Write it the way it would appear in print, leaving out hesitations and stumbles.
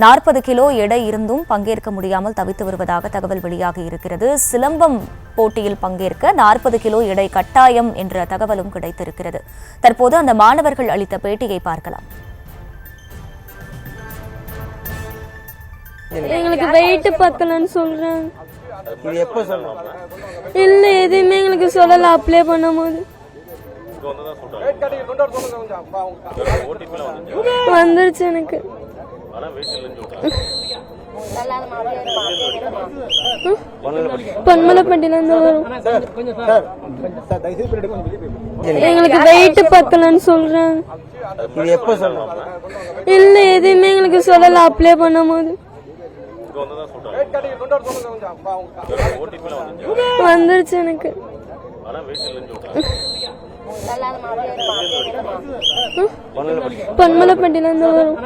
40 kilo எடை இருந்தும் பங்கேற்க முடியாமல் தவித்து வருவதாக தகவல் வெளியாகி இருக்கிறது. சிலம்பம் போட்டியில் பங்கேற்க 40 கிலோ எடை கட்டாயம் என்ற தகவலும் கிடைத்திருக்கிறது. தற்போது அந்த மாணவர்கள் அளித்த பேட்டியை பார்க்கலாம். எங்களுக்கு வெயிட் பத்தலன்னு சொல்றாங்க. இல்ல எதுவுமே எங்களுக்கு சொல்லல. அப்ளை பண்ணும்போது வந்துருச்சு எனக்கு. பொன்மலைப்பட்டியில இருந்து வரும். எங்களுக்கு வெயிட் பத்தலன்னு சொல்றாங்க. இல்ல எதுவுமே எங்களுக்கு சொல்லல. அப்ளை பண்ணும்போது வந்துருச்சு எனக்கு. பொன்மலைப்பட்டியில இருந்து வரும்.